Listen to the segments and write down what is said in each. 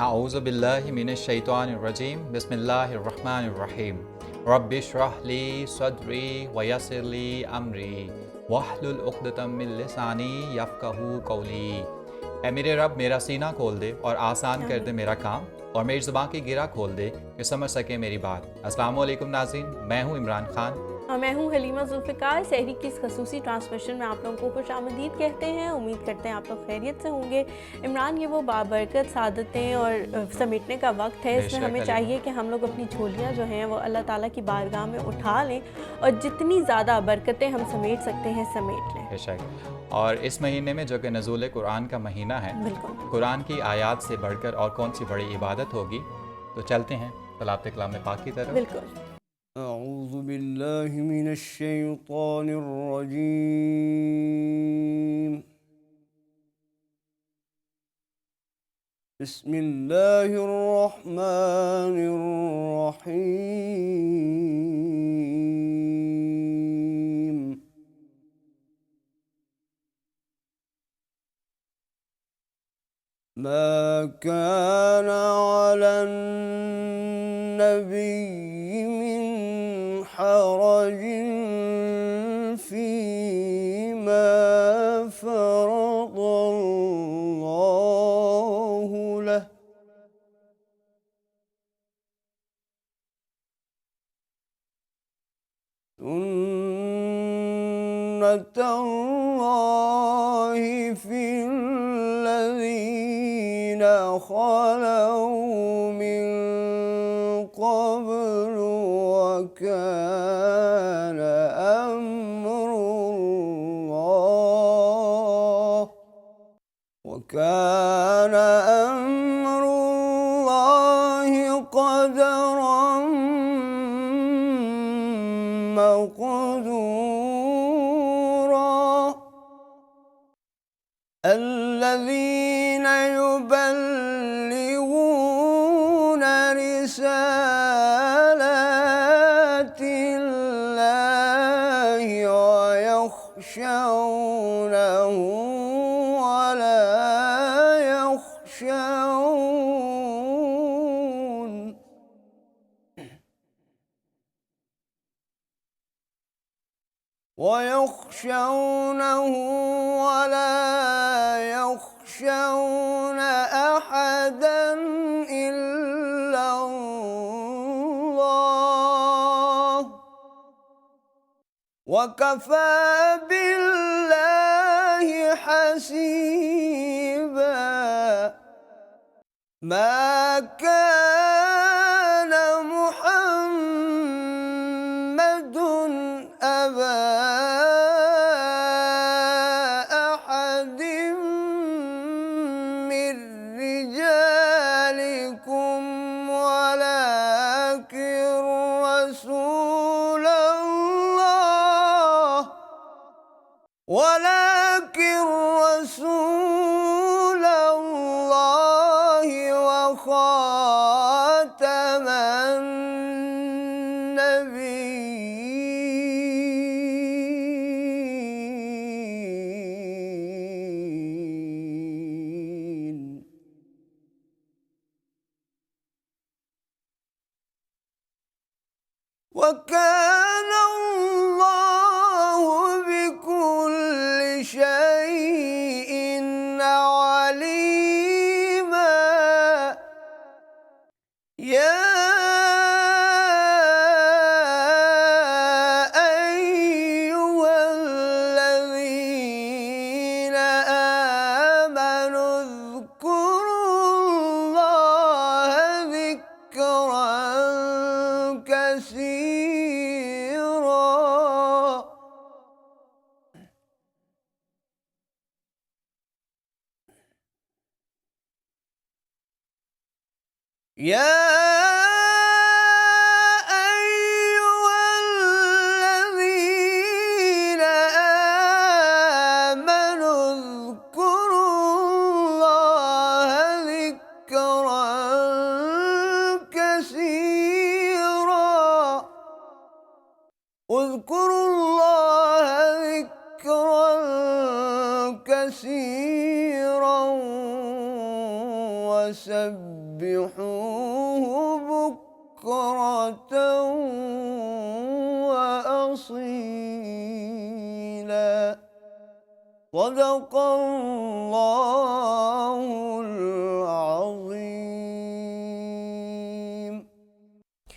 اعوذ باللہ من الشیطان الرجیم بسم اللہ الرحمن الرحیم رب اشرح لی صدری ویسر لی امری واحلل عقدۃ من لسانی یفقہوا قولی۔ اے میرے رب میرا سینہ کھول دے اور آسان کر دے میرا کام، اور میری زبان کی گرہ کھول دے کہ سمجھ سکے میری بات۔ السلام علیکم ناظرین، میں ہوں عمران خان اور میں ہوں حلیمہ ذوالفقار۔ سحری کی اس خصوصی ٹرانسمیشن میں آپ لوگوں کو خوش آمدید کہتے ہیں۔ امید کرتے ہیں آپ لوگ خیریت سے ہوں گے۔ عمران، یہ وہ بابرکت سعادتیں اور سمیٹنے کا وقت ہے، اس میں ہمیں چاہیے کہ ہم لوگ اپنی جھولیاں جو ہیں وہ اللہ تعالیٰ کی بارگاہ میں اٹھا لیں اور جتنی زیادہ برکتیں ہم سمیٹ سکتے ہیں سمیٹ لیں۔ بے شک۔ اور اس مہینے میں جو کہ نزول قرآن کا مہینہ ہے، بالکل قرآن کی آیات سے بڑھ کر اور کون سی بڑی عبادت ہوگی؟ تو چلتے ہیں تلاوت کلام پاک کی طرف۔ بالکل۔ اعوذ باللہ من الشیطان الرجیم، بسم اللہ الرحمن الرحیم۔ ما كان على النبي من حرج فيما فرض الله له، سنة الله في الذين خلوا من قبل، وكان أمر الله قدرا مقدورا۔ الذين يبلغون رسالات الله ويخشونه ولا يخشون أحدا إلا الله، وكفى بالله حسيبا۔ ما كان محمد أبا أحد من رجالكم ولكن رسول الله وخاتم النبيين۔ وكان الله بكل شيء عليما۔ يا أيها الذين آمنوا اذكروا الله ذكرا كثيرا۔ يا أيها الذين آمنوا اذكروا الله ذكرا كثيرا، اذكروا الله ذكرا كثيرا وسبحوا بكرة وأصيلا صدق الله العظيم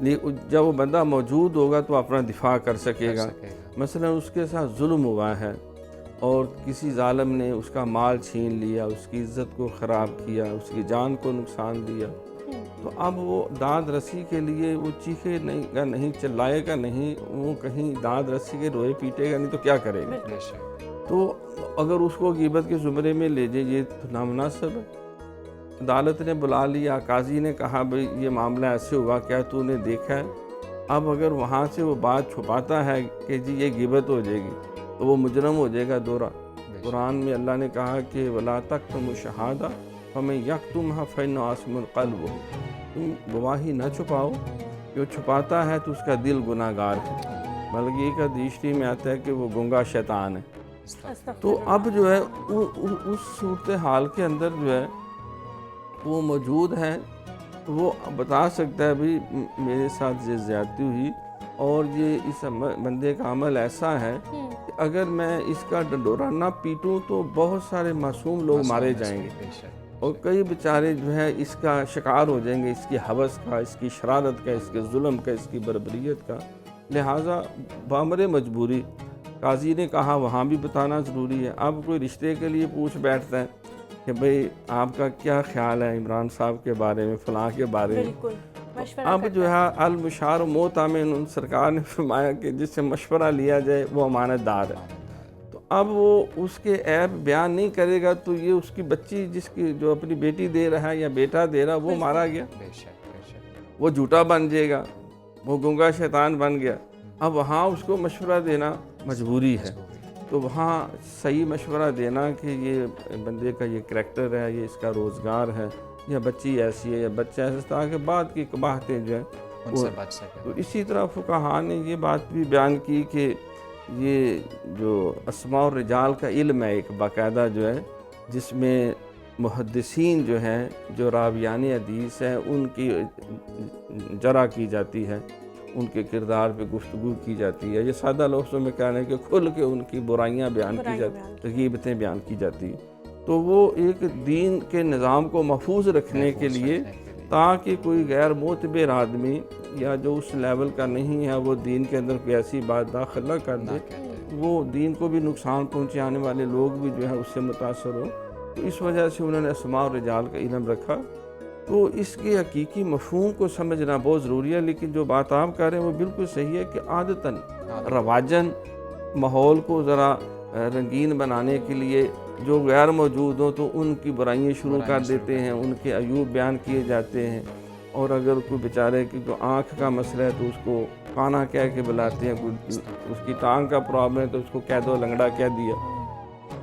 جب وہ بندہ موجود ہوگا تو اپنا دفاع کر سکے گا. مثلا اس کے ساتھ ظلم ہوا ہے اور کسی ظالم نے اس کا مال چھین لیا، اس کی عزت کو خراب کیا، اس کی جان کو نقصان دیا، تو اب وہ داد رسی کے لیے وہ چیخے گا نہیں، چلائے گا نہیں، وہ کہیں داد رسی کے روئے پیٹے گا نہیں تو کیا کرے گا؟ تو اگر اس کو غیبت کے زمرے میں لے جائے یہ تو نامناسب ہے. عدالت نے بلا لیا، قاضی نے کہا بھئی یہ معاملہ ایسے ہوا، کیا تو نے دیکھا ہے؟ اب اگر وہاں سے وہ بات چھپاتا ہے کہ جی یہ غیبت ہو جائے گی تو وہ مجرم ہو جائے گا دوہرا. قرآن میں اللہ نے کہا کہ وَلَا تَكْتُمُوا الشَّهَادَةَ فَمَن يَكْتُمْهَا فَإِنَّهُ آثِمٌ قَلْبُهُ. تم گواہی نہ چھپاؤ، جو چھپاتا ہے تو اس کا دل گناہ گار ہے. بلکہ ایک حدیث میں آتا ہے کہ وہ گنگا شیطان ہے. تو اب جو ہے اس صورتحال کے اندر جو ہے وہ موجود ہے، وہ بتا سکتا ہے بھئی میرے ساتھ یہ زیادتی ہوئی اور یہ اس بندے کا عمل ایسا ہے کہ اگر میں اس کا ڈنڈورا نہ پیٹوں تو بہت سارے معصوم لوگ مارے جائیں گے اور کئی بیچارے جو ہے اس کا شکار ہو جائیں گے، اس کی ہوس کا، اس کی شرارت کا، اس کے ظلم کا، اس کی بربریت کا. لہٰذا بامر مجبوری قاضی نے کہا وہاں بھی بتانا ضروری ہے. اب کوئی رشتے کے لیے پوچھ بیٹھتا ہے کہ بھئی آپ کا کیا خیال ہے عمران صاحب کے بارے میں، فلاں کے بارے میں. اب جو ہے المشار موت آمین، سرکار نے فرمایا کہ جس سے مشورہ لیا جائے وہ امانت دار ہے. تو اب وہ اس کے عیب بیان نہیں کرے گا تو یہ اس کی بچی جس کی جو اپنی بیٹی دے رہا ہے یا بیٹا دے رہا وہ مارا گیا، وہ جھوٹا بن جائے گا، وہ گنگا شیطان بن گیا. اب وہاں اس کو مشورہ دینا مجبوری ہے. تو وہاں صحیح مشورہ دینا کہ یہ بندے کا یہ کریکٹر ہے، یہ اس کا روزگار ہے، یا بچی ایسی ہے یا بچہ ایسا، تاکہ بعد کی قباحتیں جو ہیں ان سے بچ سکے. تو اسی طرح فقہاء نے یہ بات بھی بیان کی کہ یہ جو اسماء الرجال کا علم ہے ایک باقاعدہ جو ہے، جس میں محدثین جو ہیں، جو راویان حدیث ہیں، ان کی جرح کی جاتی ہے، ان کے کردار پہ گفتگو کی جاتی ہے. یہ سادہ لفظوں میں کہنا ہے کہ کھل کے ان کی برائیاں بیان کی جاتی، غیبتیں بیان کی جاتی. تو وہ ایک دین کے نظام کو محفوظ رکھنے کے لیے تاکہ کوئی غیر معتبر آدمی یا جو اس لیول کا نہیں ہے وہ دین کے اندر کوئی ایسی بات داخل نہ کر دے، وہ دین کو بھی نقصان پہنچانے والے لوگ بھی جو ہے اس سے متاثر ہو. تو اس وجہ سے انہوں نے اسماء الرجال کا علم رکھا. تو اس کے حقیقی مفہوم کو سمجھنا بہت ضروری ہے. لیکن جو بات آپ کہہ رہے ہیں وہ بالکل صحیح ہے کہ عادتاً رواجاً ماحول کو ذرا رنگین بنانے کے لیے جو غیر موجود ہوں تو ان کی برائیاں شروع کر دیتے ہیں، ان کے عیوب بیان کیے جاتے ہیں. اور اگر کوئی بیچارے کی کوئی آنکھ کا مسئلہ ہے تو اس کو کانا کہہ کے بلاتے ہیں، کوئی اس کی ٹانگ کا پرابلم ہے تو اس کو کہہ دو لنگڑا کہہ دیا.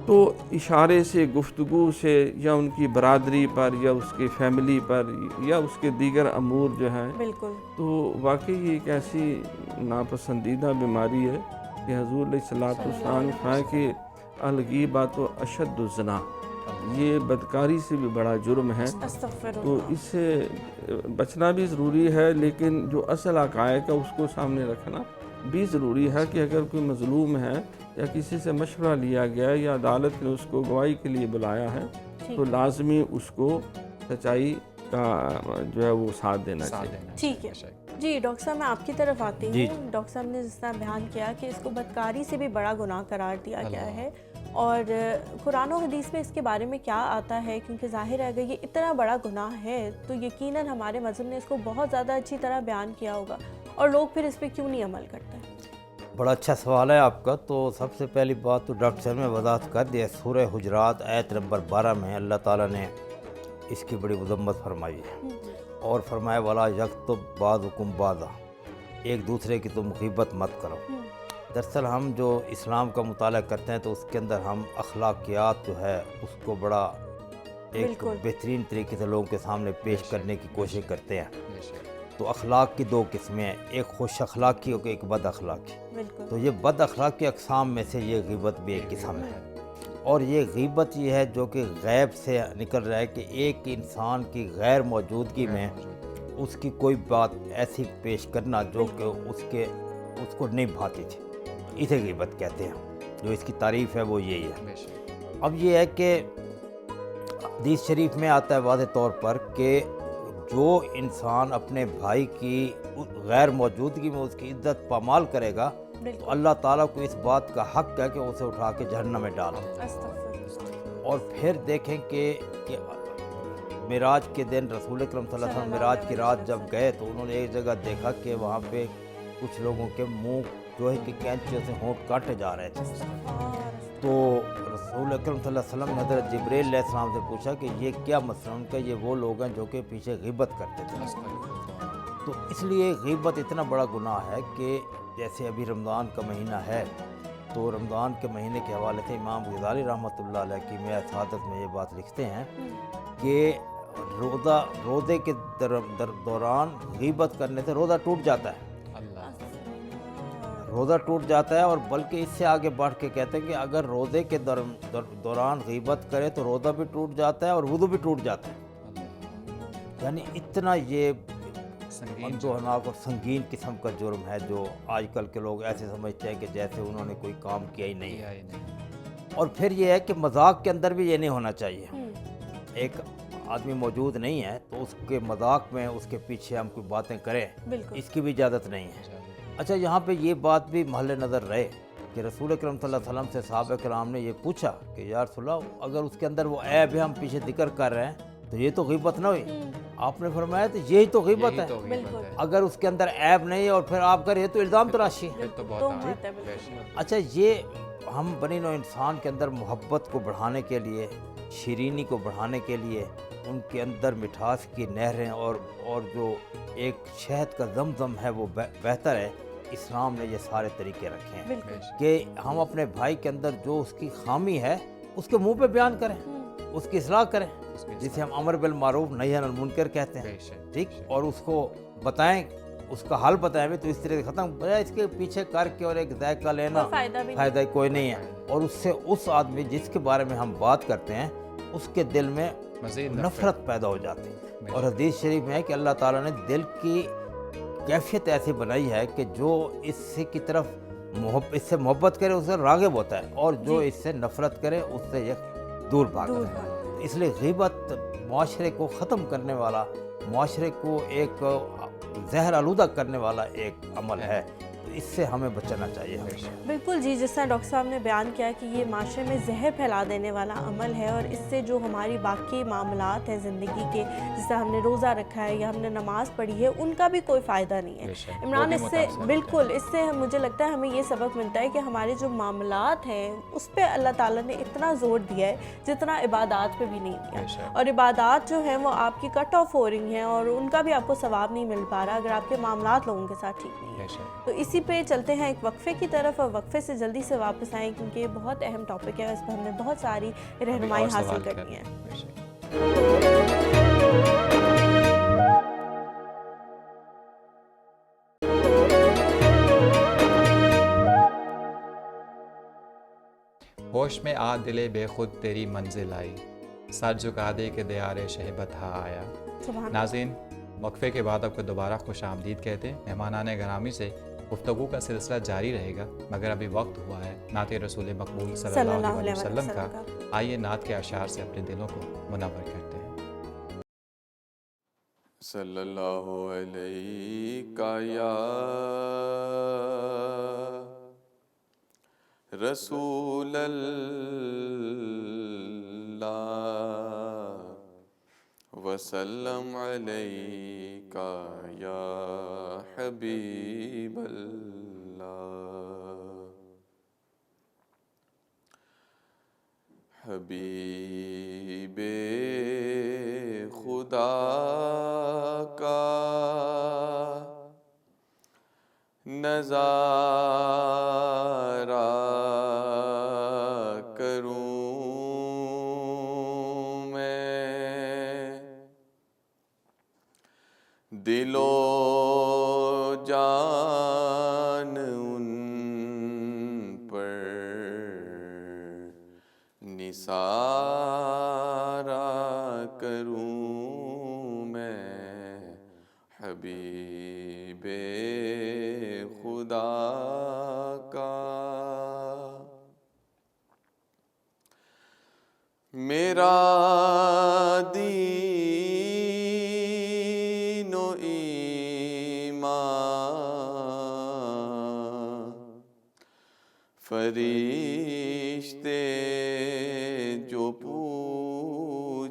تو اشارے سے، گفتگو سے، یا ان کی برادری پر یا اس کی فیملی پر یا اس کے دیگر امور جو ہیں، تو واقعی یہ ایک ایسی ناپسندیدہ بیماری ہے کہ حضور علیہ الصلوۃ والسلام نے فرمایا کہ الغیبۃ اشد الزنا، یہ بدکاری سے بھی بڑا جرم ہے. تو اس سے بچنا بھی ضروری ہے، لیکن جو اصل حقائق ہے اس کو سامنے رکھنا بھی ضروری ہے کہ اگر کوئی مظلوم ہے یا کسی سے مشورہ لیا گیا یا عدالت نے اس کو گواہی کے لیے بلایا ہے تو لازمی اس کو سچائی کا جو ہے وہ ساتھ دینا چاہیے. ٹھیک ہے جی. ڈاکٹر صاحب میں آپ کی طرف آتی ہوں. ڈاکٹر صاحب نے جس طرح بیان کیا کہ اس کو بدکاری سے بھی بڑا گناہ قرار دیا گیا ہے، اور قرآن و حدیث میں اس کے بارے میں کیا آتا ہے؟ کیونکہ ظاہر ہے اگر یہ اتنا بڑا گناہ ہے تو یقیناً ہمارے مذہب نے اس کو بہت زیادہ اچھی طرح بیان کیا ہوگا، اور لوگ پھر اس پہ کیوں نہیں عمل کرتے ہیں؟ بڑا اچھا سوال ہے آپ کا. تو سب سے پہلی بات تو ڈاکٹر صاحب نے وضاحت کر دیا. سورہ حجرات آیت نمبر 12 میں اللہ تعالیٰ نے اس کی بڑی مذمت فرمائی ہے اور فرمایا وَلَا يَغْتَبْ بَعْضُكُمْ بَعْضًا، ایک دوسرے کی تم غیبت مت کرو. دراصل ہم جو اسلام کا مطالعہ کرتے ہیں تو اس کے اندر ہم اخلاقیات جو ہے اس کو بڑا ایک بہترین طریقے سے لوگوں کے سامنے پیش کرنے کی کوشش کرتے ہیں. تو اخلاق کی دو قسمیں ہیں، ایک خوش اخلاقی اور ایک بد اخلاقی. تو یہ بد اخلاقی اقسام میں سے یہ غیبت بھی ایک قسم ہے. اور یہ غیبت یہ ہے جو کہ غیب سے نکل رہا ہے کہ ایک انسان کی غیر موجودگی میں اس کی کوئی بات ایسی پیش کرنا جو کہ اس کو نہیں بھاتی تھی، اسے غیبت کہتے ہیں. جو اس کی تعریف ہے وہ یہی ہے. اب یہ ہے کہ حدیث شریف میں آتا ہے واضح طور پر کہ جو انسان اپنے بھائی کی غیر موجودگی میں اس کی عزت پامال کرے گا تو اللہ تعالیٰ کو اس بات کا حق ہے کہ اسے اٹھا کے جہنم میں ڈالے. اور پھر دیکھیں کہ معراج کے دن رسول اکرم صلی اللہ علیہ وسلم معراج کی رات جب گئے تو انہوں نے ایک جگہ دیکھا کہ وہاں پہ کچھ لوگوں کے منہ جو ہے کہ کینچیوں سے ہونٹ کاٹے جا رہے تھے. تو رسول اکرم صلی اللہ علیہ وسلم نے حضرت جبریل علیہ السلام سے پوچھا کہ یہ کیا مسئلہ. ان کا یہ وہ لوگ ہیں جو کہ پیچھے غیبت کرتے تھے. تو اس لیے غیبت اتنا بڑا گناہ ہے کہ جیسے ابھی رمضان کا مہینہ ہے تو رمضان کے مہینے کے حوالے سے امام غزالی رحمۃ اللہ علیہ کی میعاد سعادت میں یہ بات لکھتے ہیں کہ روزے کے دوران غیبت کرنے سے روزہ ٹوٹ جاتا ہے. روزہ ٹوٹ جاتا ہے. اور بلکہ اس سے آگے بڑھ کے کہتے ہیں کہ اگر روزے کے دوران غیبت کرے تو روزہ بھی ٹوٹ جاتا ہے اور وضو بھی ٹوٹ جاتا ہے. یعنی اتنا یہ اندوہناک اور سنگین قسم کا جرم ہے جو آج کل کے لوگ ایسے سمجھتے ہیں کہ جیسے انہوں نے کوئی کام کیا ہی نہیں ہے. اور پھر یہ ہے کہ مذاق کے اندر بھی یہ نہیں ہونا چاہیے. ایک آدمی موجود نہیں ہے تو اس کے مذاق میں اس کے پیچھے ہم کوئی باتیں کریں, اس کی بھی اجازت نہیں ہے. اچھا, یہاں پہ یہ بات بھی محل نظر رہے کہ رسول اکرم صلی اللہ علیہ وسلم سے صحابہ کرام نے یہ پوچھا کہ یا رسول اللہ اگر اس کے اندر وہ عیب ہے ہم پیچھے ذکر کر رہے ہیں تو یہ تو غیبت نہ ہوئی. آپ نے فرمایا تو یہی تو غیبت ہے. اگر اس کے اندر عیب نہیں ہے اور پھر آپ کریں تو الزام تراشی ہے. اچھا, یہ ہم بنی نوع انسان کے اندر محبت کو بڑھانے کے لیے, شیرینی کو بڑھانے کے لیے, ان کے اندر مٹھاس کی نہریں اور جو ایک شہد کا زمزم ہے وہ بہتر ہے. اسلام نے یہ سارے طریقے رکھے ہیں کہ ہم اپنے بھائی کے اندر جو اس کی خامی ہے اس کے منہ پہ بیان کریں, اس کی اصلاح کریں, جسے ہم امر بالمعروف نہی عن المنکر کہتے ہیں. ٹھیک, اور اس کو بتائیں, اس کا حل بتائیں بھی تو اس طرح سے ختم بجائے اس کے پیچھے کر کے اور ایک ذائقہ لینا فائدہ کوئی نہیں ہے. اور اس سے اس آدمی جس کے بارے میں ہم بات کرتے ہیں اس کے دل میں نفرت پیدا ہو جاتی ہے. اور حدیث شریف میں ہے کہ اللہ تعالیٰ نے دل کی کیفیت ایسی بنائی ہے کہ جو اس سے کی طرف اس سے محبت کرے اس سے راغب ہوتا ہے, اور جو اس سے نفرت کرے اس سے یہ دور بھاگتا ہے. اس لیے غیبت معاشرے کو ختم کرنے والا, معاشرے کو ایک زہر آلودہ کرنے والا ایک عمل ہے. اس سے ہمیں بچنا چاہیے. بالکل جی, جس طرح ڈاکٹر صاحب نے بیان کیا کہ یہ معاشرے میں زہر پھیلا دینے والا عمل ہے, اور اس سے جو ہماری باقی معاملات ہیں زندگی کے, جس طرح ہم نے روزہ رکھا ہے یا ہم نے نماز پڑھی ہے, ان کا بھی کوئی فائدہ نہیں ہے. عمران, اس سے بالکل اس سے مجھے لگتا ہے ہمیں یہ سبق ملتا ہے کہ ہمارے جو معاملات ہیں اس پہ اللہ تعالیٰ نے اتنا زور دیا ہے جتنا عبادات پہ بھی نہیں دیا. اور عبادات جو ہیں وہ آپ کی کٹ آف ہو رہی ہیں اور ان کا بھی آپ کو ثواب نہیں مل پا رہا اگر آپ کے معاملات لوگوں کے ساتھ ٹھیک نہیں ہے. تو اسی پہ چلتے ہیں ایک وقفے کی طرف, اور وقفے سے جلدی سے واپس آئیں کیونکہ یہ بہت اہم ٹاپک ہے, اس پر ہم نے بہت ساری رہنمائی حاصل کرنی ہے. ہوش میں آ دلے بے خود تیری منزل آئی, سر جھکا دے کے دیار شہبت ہا آیا. ناظرین, وقفے کے بعد آپ کو دوبارہ خوش آمدید کہتے ہیں. مہمانان گرامی سے گفتگو کا سلسلہ جاری رہے گا, مگر ابھی وقت ہوا ہے نعت رسول مقبول صلی اللہ علیہ وسلم کا. آئیے نعت کے اشعار سے اپنے دلوں کو منور کرتے ہیں. صلی اللہ علیہ یا رسول اللہ وسلم علیک یا حبیب اللہ. حبیب خدا کا نظارہ کروں میں, دل و جان ان پر نثارا کروں میں. حبیب خدا کا میرا دین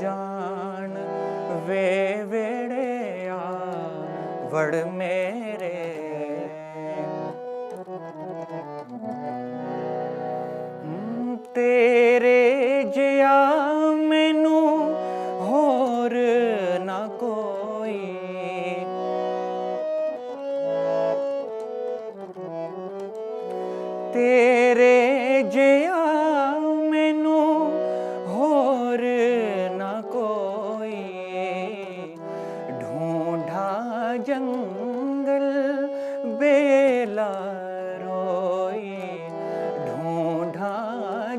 ਜਾਣ ਵੇ ਵੇੜਿਆ ਵੜ ਮੇਰੇ ਤੇਰੇ ਜਿਹਾ ਮੈਨੂੰ ਹੋਰ ਨਾ ਕੋਈ ਤੇਰੇ ਜਿਹਾ ਮੈਨੂੰ ਹੋਰ ਨਾ ਕੋਈ ਢੂੰਢਾ ਜੰਗਲ ਬੇਲਾ ਰੋਈ ਢੂੰਢਾ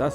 10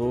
2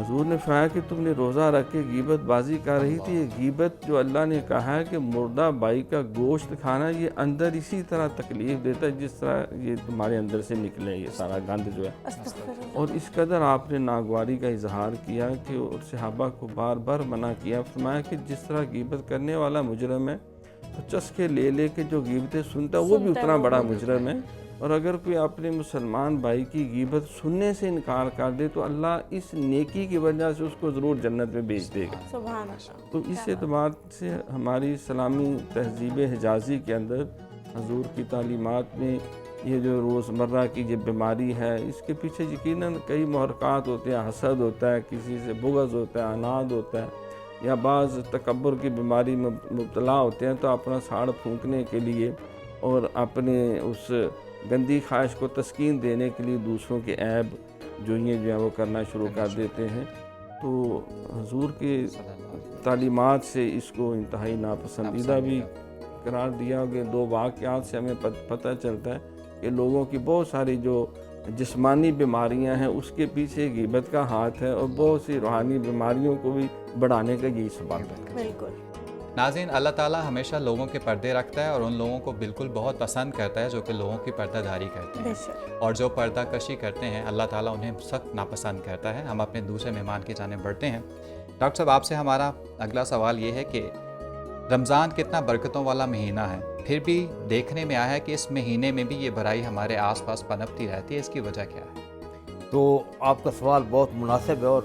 حضور نے فرمایا کہ تم نے روزہ رکھ کے غیبت بازی کر رہی تھی. یہ غیبت جو اللہ نے کہا ہے کہ مردہ بائی کا گوشت کھانا یہ اندر اسی طرح تکلیف دیتا ہے جس طرح یہ تمہارے اندر سے نکلے یہ سارا گند جو ہے. استغفر اللہ۔ اور اس قدر آپ نے ناگواری کا اظہار کیا کہ اور صحابہ کو بار بار منع کیا. فرمایا کہ جس طرح غیبت کرنے والا مجرم ہے تو چسکے لے لے کے جو غیبتیں سنتا ہے وہ بھی اتنا بڑا مجرم ہے. اور اگر کوئی اپنے مسلمان بھائی کی غیبت سننے سے انکار کر دے تو اللہ اس نیکی کی وجہ سے اس کو ضرور جنت میں بھیج دے گا. سبحان اللہ۔ تو اس اعتبار سے ہماری اسلامی تہذیب حجازی کے اندر حضور کی تعلیمات میں یہ جو روزمرہ کی یہ بیماری ہے اس کے پیچھے یقیناً کئی محرکات ہوتے ہیں. حسد ہوتا ہے، کسی سے بغض ہوتا ہے، عناد ہوتا ہے، یا بعض تکبر کی بیماری میں مبتلا ہوتے ہیں تو اپنا ساڑ پھونکنے کے لیے اور اپنے اس گندی خواہش کو تسکین دینے کے لیے دوسروں کے عیب جو ہے وہ کرنا شروع کر دیتے ہیں. تو حضور کے تعلیمات سے اس کو انتہائی ناپسندیدہ بھی قرار دیا کہ 2 واقعات سے ہمیں پتہ چلتا ہے کہ لوگوں کی بہت ساری جو جسمانی بیماریاں ہیں اس کے پیچھے غیبت کا ہاتھ ہے اور بہت سی روحانی بیماریوں کو بھی بڑھانے کا یہی سبب ہے. بالکل ناظرین، اللہ تعالیٰ ہمیشہ لوگوں کے پردے رکھتا ہے اور ان لوگوں کو بالکل بہت پسند کرتا ہے جو کہ لوگوں کی پردہ داری کرتے ہیں، اور جو پردہ کشی کرتے ہیں اللہ تعالیٰ انہیں سخت ناپسند کرتا ہے. ہم اپنے دوسرے مہمان کی جانب بڑھتے ہیں. ڈاکٹر صاحب، آپ سے ہمارا اگلا سوال یہ ہے کہ رمضان کتنا برکتوں والا مہینہ ہے، پھر بھی دیکھنے میں آیا ہے کہ اس مہینے میں بھی یہ برائی ہمارے آس پاس پنپتی رہتی ہے، اس کی وجہ کیا ہے؟ تو آپ کا سوال بہت مناسب ہے اور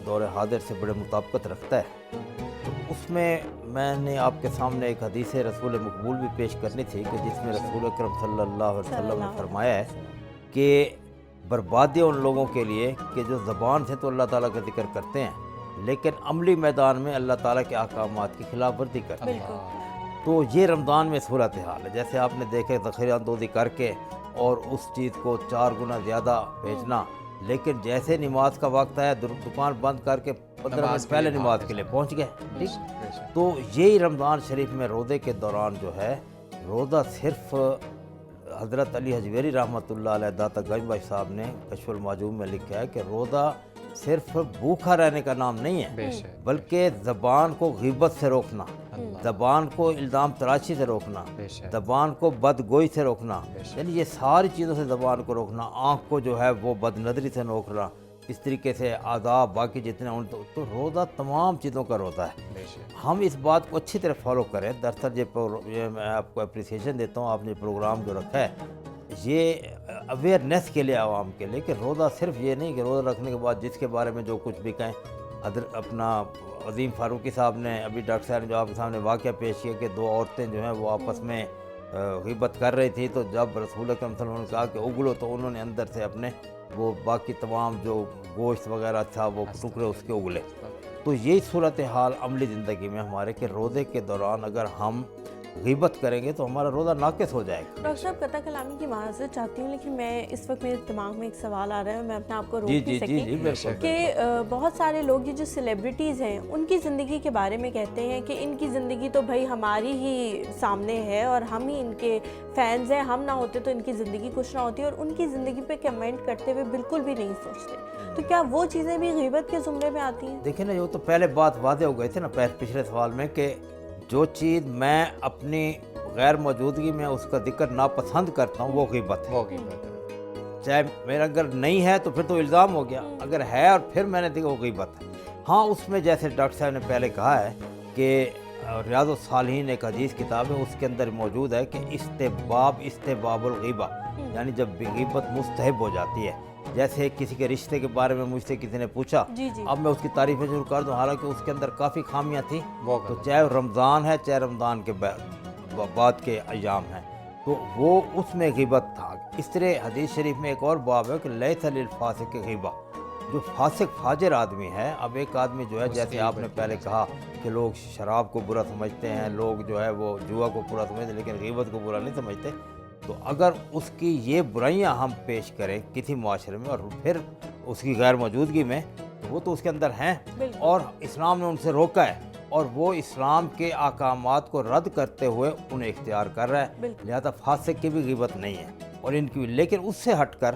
دور حاضر سے بڑے مطابقت رکھتا ہے. تو اس میں نے آپ کے سامنے ایک حدیث رسول مقبول بھی پیش کرنی تھی کہ جس میں رسول اکرم صلی اللہ علیہ وسلم نے فرمایا ہے کہ بربادی ان لوگوں کے لیے کہ جو زبان سے تو اللہ تعالیٰ کا ذکر کرتے ہیں لیکن عملی میدان میں اللہ تعالیٰ کے احکامات کی خلاف ورزی کرتے ہیں. تو یہ رمضان میں صورتحال ہے. جیسے آپ نے دیکھے ذخیرہ اندوزی کر کے اور اس چیز کو 4 گنا زیادہ بیچنا، لیکن جیسے نماز کا وقت ہے دکان بند کر کے 15 منٹ پہلے نماز کے لیے پہنچ گئے. ٹھیک، تو یہی رمضان شریف میں روزے کے دوران جو ہے روزہ صرف حضرت علی حجویری رحمۃ اللہ علیہ داتا گنج بخش صاحب نے کشف المعجوب میں لکھا ہے کہ روزہ صرف بھوکا رہنے کا نام نہیں ہے بلکہ زبان کو غیبت سے روکنا، زبان کو الزام تراشی سے روکنا، زبان کو بدگوئی سے روکنا، یعنی یہ ساری چیزوں سے زبان کو روکنا. آنکھ کو جو ہے وہ بد نظری سے روکنا، اس طریقے سے آداب باقی جتنے ان تو روزہ تمام چیزوں کا روزہ ہے. ہم اس بات کو اچھی طرح فالو کریں. دراصل یہ میں آپ کو اپریسیشن دیتا ہوں، آپ نے پروگرام جو رکھا ہے یہ اویئرنیس کے لیے، عوام کے لیے، کہ روزہ صرف یہ نہیں کہ روزہ رکھنے کے بعد جس کے بارے میں جو کچھ بھی کہیں. اپنا عظیم فاروقی صاحب نے ابھی ڈاکٹر صاحب نے جو آپ کے سامنے واقعہ پیش کیا کہ 2 عورتیں جو ہیں وہ آپس میں غیبت کر رہی تھی، تو جب رسول اکرم صلی اللہ علیہ وسلم نے کہا کہ اگلو تو انہوں نے اندر سے اپنے وہ باقی تمام جو گوشت وغیرہ تھا وہ ٹکڑے اس کے اگلے. تو یہی صورتحال عملی زندگی میں ہمارے کہ روزے کے دوران اگر ہم غیبت کریں گے تو ہمارا روزہ ناقص ہو جائے گا. ڈاکٹر صاحب قطع کلامی کی معذرت چاہتی ہوں لیکن میں اس وقت میرے دماغ میں ایک سوال آ رہا ہے، میں اپنے آپ کو روک نہیں سکتی کہ بہت سارے لوگ یہ جو سیلیبریٹیز ہیں ان کی زندگی کے بارے میں کہتے ہیں کہ ان کی زندگی تو بھائی ہماری ہی سامنے ہے اور ہم ہی ان کے فینز ہیں، ہم نہ ہوتے تو ان کی زندگی کچھ نہ ہوتی، اور ان کی زندگی پہ کمنٹ کرتے ہوئے بالکل بھی نہیں سوچتے. تو کیا وہ چیزیں بھی غیبت کے زمرے میں آتی ہیں؟ دیکھیں نا، یہ تو پہلے بات واضح ہو گئی تھی نا پچھلے سوال میں کہ جو چیز میں اپنی غیر موجودگی میں اس کا ذکر ناپسند کرتا ہوں وہ غیبت ہے. چاہے میرا اگر نہیں ہے تو پھر تو الزام ہو گیا، اگر ہے اور پھر میں نے دیکھا وہ غیبت ہے. ہاں اس میں جیسے ڈاکٹر صاحب نے پہلے کہا ہے کہ ریاض الصالحین ایک حدیث کتاب ہے، اس کے اندر موجود ہے کہ استباب الغیبہ، یعنی جب غیبت مستحب ہو جاتی ہے. جیسے کسی کے رشتے کے بارے میں مجھ سے کسی نے پوچھا، اب میں اس کی تعریفیں شروع کر دوں حالانکہ اس کے اندر کافی خامیاں تھیں، تو چاہے رمضان ہے چاہے رمضان کے بعد کے ایام ہیں تو وہ اس میں غیبت تھا. اس طرح حدیث شریف میں ایک اور باب ہے کہ لیس للفاسق غیبہ، جو فاسق فاجر آدمی ہے. اب ایک آدمی جو ہے جیسے آپ نے پہلے کہا کہ لوگ شراب کو برا سمجھتے ہیں، لوگ جو ہے وہ جوا کو برا سمجھتے ہیں لیکن غیبت کو برا نہیں سمجھتے. تو اگر اس کی یہ برائیاں ہم پیش کریں کسی معاشرے میں اور پھر اس کی غیر موجودگی میں تو وہ تو اس کے اندر ہیں اور اسلام نے ان سے روکا ہے اور وہ اسلام کے احکامات کو رد کرتے ہوئے انہیں اختیار کر رہا ہے. لہذا فاسق کی بھی غیبت نہیں ہے اور ان کی، لیکن اس سے ہٹ کر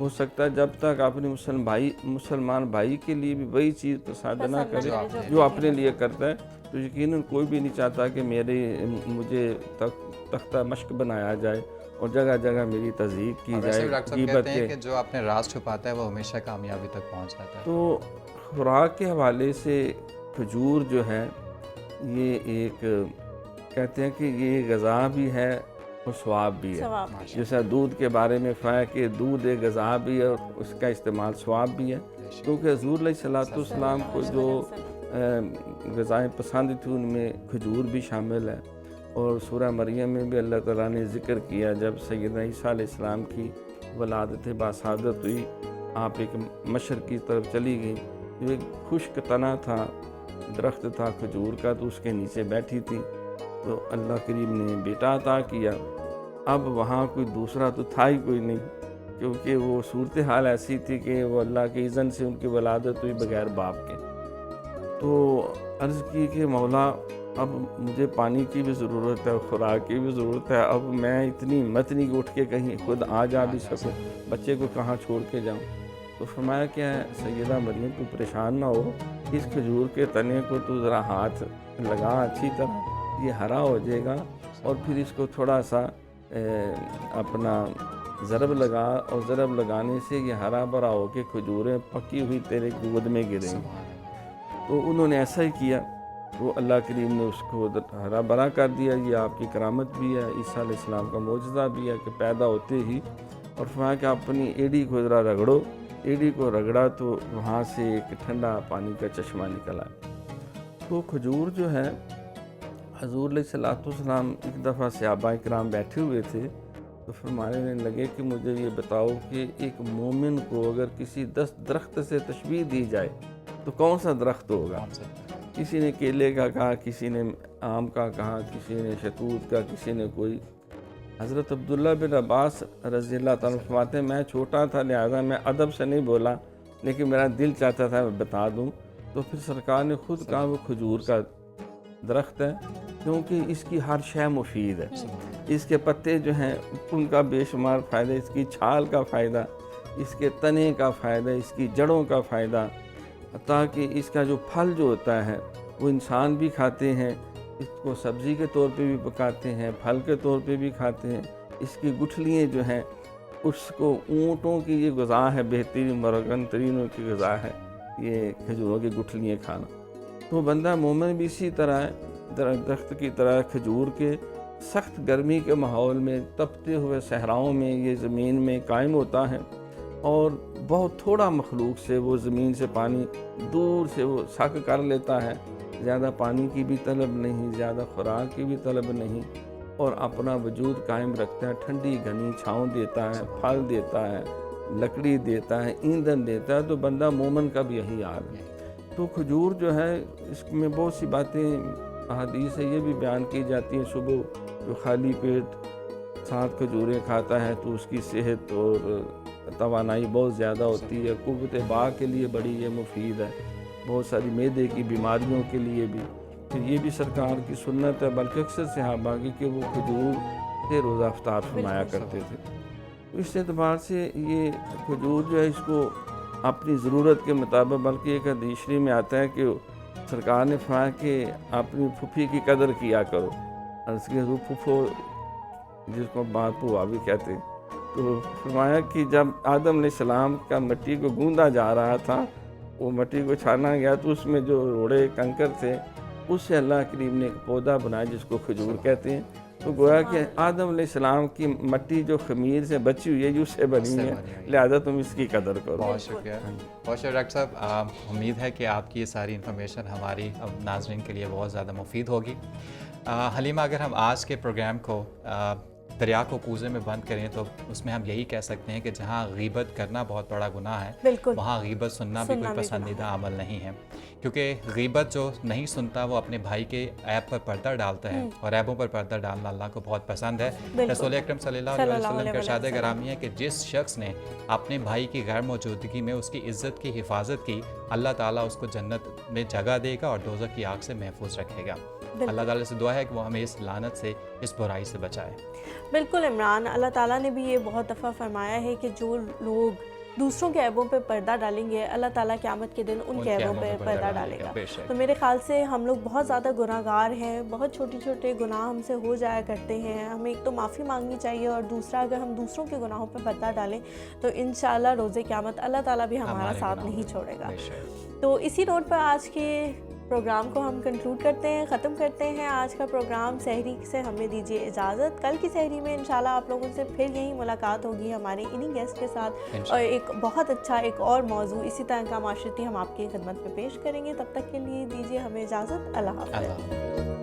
ہو سکتا ہے جب تک اپنے مسلمان بھائی کے لیے بھی وہی چیز پسند نہ کرے جو اپنے لیے کرتا ہے، تو یقیناً کوئی بھی نہیں چاہتا کہ مجھے تختہ مشق بنایا جائے اور جگہ جگہ میری تضحیق کی جائے، غیبت کہ جو اپنے راز چھپاتا ہے وہ ہمیشہ کامیابی تک پہنچ جاتا ہے۔ تو خوراک کے حوالے سے کھجور جو ہے یہ ایک کہتے ہیں کہ یہ غذا بھی ہے اور ثواب بھی ہے، جیسا دودھ کے بارے میں فرمایا کہ دودھ ایک غذا بھی ہے اور اس کا استعمال ثواب بھی ہے، کیونکہ حضور علیہ السلام کو جو غذائیں پسند تھی ان میں کھجور بھی شامل ہے، اور سورہ مریم میں بھی اللہ تعالیٰ نے ذکر کیا جب سیدنا عیسیٰ علیہ السلام کی ولادت باسعادت ہوئی، آپ ایک مشرق کی طرف چلی گئی، جو ایک خشک تنا تھا، درخت تھا کھجور کا، تو اس کے نیچے بیٹھی تھی، تو اللہ کریم نے بیٹا عطا کیا۔ اب وہاں کوئی دوسرا تو تھا ہی کوئی نہیں، کیونکہ وہ صورتحال ایسی تھی کہ وہ اللہ کے اذن سے ان کی ولادت ہوئی بغیر باپ کے۔ تو عرض کی کہ مولا اب مجھے پانی کی بھی ضرورت ہے، خوراک کی بھی ضرورت ہے، اب میں اتنی ہمت نہیں کہ اٹھ کے کہیں خود جا بھی سکوں، بچے کو کہاں چھوڑ کے جاؤں۔ تو فرمایا کیا ہے سیدہ مریم تو پریشان نہ ہو، اس کھجور کے تنے کو تو ذرا ہاتھ لگا اچھی طرح، یہ ہرا ہو جائے گا، اور پھر اس کو تھوڑا سا اپنا ضرب لگا، اور ضرب لگانے سے یہ ہرا بھرا ہو کے کھجوریں پکی ہوئی تیرے گود میں گریں گی۔ تو انہوں نے ایسا ہی کیا، وہ اللہ کریم نے اس کو ہرا بھرا کر دیا۔ یہ آپ کی کرامت بھی ہے، عیسیٰ علیہ السلام کا معجزہ بھی ہے کہ پیدا ہوتے ہی، اور فرمایا کہ اپنی ایڑی کو ذرا رگڑو، ایڑی کو رگڑا تو وہاں سے ایک ٹھنڈا پانی کا چشمہ نکل آیا۔ تو کھجور جو ہے، حضور علیہ السلام ایک دفعہ صحابہ کرام بیٹھے ہوئے تھے، تو فرمانے لگے کہ مجھے یہ بتاؤ کہ ایک مومن کو اگر کسی 10 درخت سے تشبیہ دی جائے تو کون سا درخت ہوگا؟ کسی نے کیلے کا کہا، کسی نے آم کا کہا، کسی نے شہتوت کا، کسی نے کوئی۔ حضرت عبداللہ بن عباس رضی اللہ تعالیٰ فرماتے ہیں میں چھوٹا تھا لہذا میں ادب سے نہیں بولا، لیکن میرا دل چاہتا تھا میں بتا دوں، تو پھر سرکار نے خود کہا وہ کھجور کا درخت ہے، کیونکہ اس کی ہر شے مفید ہے، اس کے پتے جو ہیں ان کا بے شمار فائدہ، اس کی چھال کا فائدہ، اس کے تنے کا فائدہ، اس کی جڑوں کا فائدہ، تاکہ اس کا جو پھل جو ہوتا ہے وہ انسان بھی کھاتے ہیں، اس کو سبزی کے طور پہ بھی پکاتے ہیں، پھل کے طور پہ بھی کھاتے ہیں، اس کی گٹھلیاں جو ہیں اس کو اونٹوں کی یہ غذا ہے، بہترین مرغن ترینوں کی غذا ہے یہ کھجوروں کی گٹھلیاں کھانا۔ تو بندہ مومن بھی اسی طرح ہے، درخت کی طرح کھجور کے سخت گرمی کے ماحول میں تپتے ہوئے صحراؤں میں یہ زمین میں قائم ہوتا ہے، اور بہت تھوڑا مخلوق سے وہ زمین سے پانی دور سے وہ سک کر لیتا ہے، زیادہ پانی کی بھی طلب نہیں، زیادہ خوراک کی بھی طلب نہیں، اور اپنا وجود قائم رکھتا ہے، ٹھنڈی گھنی چھاؤں دیتا ہے، پھل دیتا ہے، لکڑی دیتا ہے، ایندھن دیتا ہے۔ تو بندہ مومن کا بھی یہی حال ہے۔ تو کھجور جو ہے اس میں بہت سی باتیں احادیث سے یہ بھی بیان کی جاتی ہیں، صبح جو خالی پیٹ 7 کھجوریں کھاتا ہے تو اس کی صحت اور توانائی بہت زیادہ ہوتی ہے، قوت باع کے لیے بڑی یہ مفید ہے، بہت ساری معدے کی بیماریوں کے لیے بھی۔ پھر یہ بھی سرکار کی سنت ہے بلکہ اکثر صحابہ کی کہ وہ کھجور سے روزہ افطار فرمایا کرتے تھے۔ اس اعتبار سے یہ کھجور جو ہے اس کو اپنی ضرورت کے مطابق، بلکہ ایک حدیث شریف میں آتا ہے کہ سرکار نے فرمایا کہ اپنی پھوپھی کی قدر کیا کرو، اس کے پھوپھو جس کو باپ پوا بھی کہتے ہیں، تو فرمایا کہ جب آدم علیہ السلام کا مٹی کو گوندا جا رہا تھا، وہ مٹی کو چھانا گیا تو اس میں جو روڑے کنکر تھے اس سے اللہ کریم نے ایک پودا بنایا جس کو کھجور کہتے ہیں۔ تو گویا کہ آدم علیہ السلام کی مٹی جو خمیر سے بچی ہوئی ہے یہ اس سے بنی ہے، لہذا تم اس کی قدر کرو۔ بہت شکریہ، بہت شکریہ ڈاکٹر صاحب۔ امید ہے کہ آپ کی یہ ساری انفارمیشن ہماری ناظرین کے لیے بہت زیادہ مفید ہوگی۔ حلیمہ، اگر ہم آج کے پروگرام کو دریا کو کوزے میں بند کریں تو اس میں ہم یہی کہہ سکتے ہیں کہ جہاں غیبت کرنا بہت بڑا گناہ ہے، وہاں غیبت سننا بھی کوئی پسندیدہ عمل نہیں ہے، کیونکہ غیبت جو نہیں سنتا وہ اپنے بھائی کے عیب پر پردہ ڈالتا ہے، اور عیبوں پر پردہ ڈالنا اللہ کو بہت پسند ہے۔ رسول اکرم صلی اللہ علیہ وسلم کا ارشاد گرامی ہے کہ جس شخص نے اپنے بھائی کی غیر موجودگی میں اس کی عزت کی حفاظت کی، اللہ تعالیٰ اس کو جنت میں جگہ دے گا اور دوزخ کی آگ سے محفوظ رکھے گا۔ اللہ تعالیٰ سے دعا ہے کہ وہ ہمیں اس لعنت سے، اس برائی سے بچائے۔ بالکل عمران، اللہ تعالیٰ نے بھی یہ بہت دفعہ فرمایا ہے کہ جو لوگ دوسروں کے عیبوں پہ پردہ ڈالیں گے، اللہ تعالیٰ قیامت کے دن ان کے عیبوں پہ پردہ ڈالے گا۔ بے شک۔ تو میرے خیال سے ہم لوگ بہت زیادہ گناہ گار ہیں، بہت چھوٹے چھوٹے گناہ ہم سے ہو جایا کرتے ہیں، ہمیں ایک تو معافی مانگنی چاہیے، اور دوسرا اگر ہم دوسروں کے گناہوں پہ پردہ ڈالیں تو انشاءاللہ روز قیامت اللہ تعالیٰ بھی ہمارا ساتھ نہیں چھوڑے گا۔ بے شک۔ تو اسی نوٹ پر آج کے پروگرام کو ہم کنکلوڈ کرتے ہیں، ختم کرتے ہیں آج کا پروگرام۔ سحری سے ہمیں دیجیے اجازت، کل کی سحری میں انشاءاللہ آپ لوگوں سے پھر یہی ملاقات ہوگی ہمارے انہی گیسٹ کے ساتھ، اور ایک بہت اچھا ایک اور موضوع اسی طرح کا معاشرتی ہم آپ کی خدمت میں پیش کریں گے۔ تب تک کے لیے دیجیے ہمیں اجازت، اللہ حافظ۔